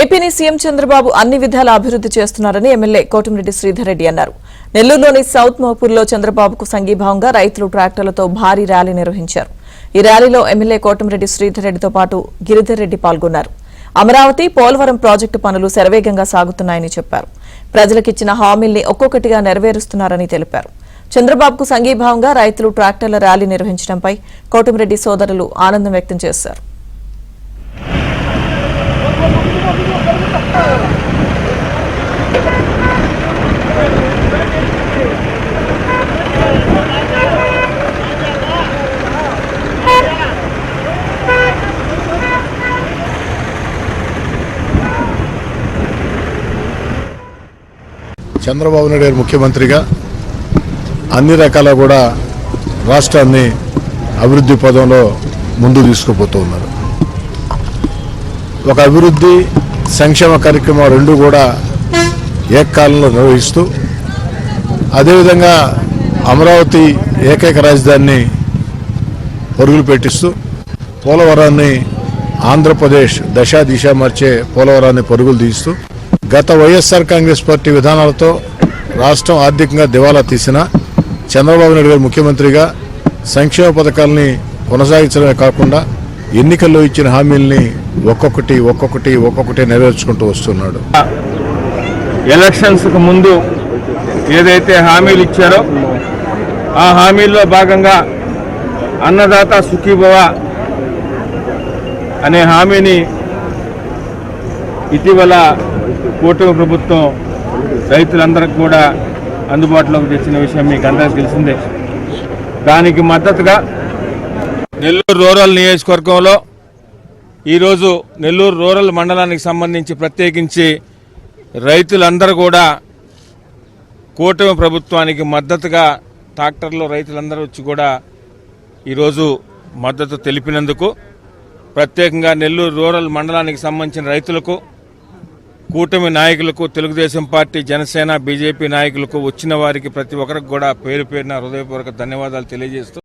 ఏపీని సీఎం చంద్రబాబు అన్ని విధాల అభివృద్ధి చేస్తున్నారని ఎమ్మెల్యే కోటమిరెడ్డి శ్రీధర్ రెడ్డి అన్నారు. నెల్లూరులోని సౌత్ మోపూర్లో చంద్రబాబుకు సంఘీభావంగా రైతులు ట్రాక్టర్లతో భారీ ర్యాలీ నిర్వహించారు. ఈ ర్యాలీలో ఎమ్మెల్యే కోటమిరెడ్డి శ్రీధర్ రెడ్డితో పాటు గిరిధర్ రెడ్డి పాల్గొన్నారు. అమరావతి, పోలవరం ప్రాజెక్టు పనులు శరవేగంగా సాగుతున్నాయని చెప్పారు. ప్రజలకిచ్చిన హామీల్ని ఒక్కొక్కటిగా నెరవేరుస్తున్నారని తెలిపారు. చంద్రబాబుకు సంఘీభావంగా రైతులు ట్రాక్టర్ల ర్యాలీ నిర్వహించడంపై కోటమిరెడ్డి సోదరులు ఆనందం వ్యక్తం చేశారు. చంద్రబాబు నాయుడు గారు ముఖ్యమంత్రిగా అన్ని రకాల కూడా రాష్ట్రాన్ని అభివృద్ధి పదంలో ముందు తీసుకుపోతూ ఉన్నారు. ఒక అభివృద్ధి సంక్షేమ కార్యక్రమం రెండు కూడా ఏకకాలంలో నిర్వహిస్తూ అదేవిధంగా అమరావతి ఏకైక రాజధానిని పరుగులు పెట్టిస్తూ పోలవరాన్ని ఆంధ్రప్రదేశ్ దశా దిశ మార్చే పోలవరాన్ని పరుగులు తీస్తూ గత వైఎస్ఆర్ కాంగ్రెస్ పార్టీ విధానాలతో రాష్ట్రం ఆర్థికంగా దివాలా తీసిన చంద్రబాబు నాయుడు గారు ముఖ్యమంత్రిగా సంక్షేమ పథకాలని కొనసాగించడమే కాకుండా ఎన్నికల్లో ఇచ్చిన హామీల్ని ఒక్కొక్కటి నెరవేర్చుకుంటూ వస్తున్నాడు. ఎలక్షన్స్కు ముందు ఏదైతే హామీలు ఇచ్చారో ఆ హామీల్లో భాగంగా అన్నదాత సుఖీభవ అనే హామీని ఇటీవల కూటమి ప్రభుత్వం రైతులందరికీ కూడా అందుబాటులోకి తెచ్చిన విషయం మీకు అందరికీ తెలిసిందే. దానికి మద్దతుగా నెల్లూరు రూరల్ నియోజకవర్గంలో ఈరోజు నెల్లూరు రూరల్ మండలానికి సంబంధించి ప్రత్యేకించి రైతులందరూ కూడా కూటమి ప్రభుత్వానికి మద్దతుగా ట్రాక్టర్లో రైతులందరూ వచ్చి కూడా ఈరోజు మద్దతు తెలిపినందుకు ప్రత్యేకంగా నెల్లూరు రూరల్ మండలానికి సంబంధించిన రైతులకు, కూటమి నాయకులకు, తెలుగుదేశం పార్టీ, జనసేన, బీజేపీ నాయకులకు, వచ్చిన వారికి ప్రతి ఒక్కరికి కూడా పేరు పేరున హృదయపూర్వక ధన్యవాదాలు తెలియజేస్తూ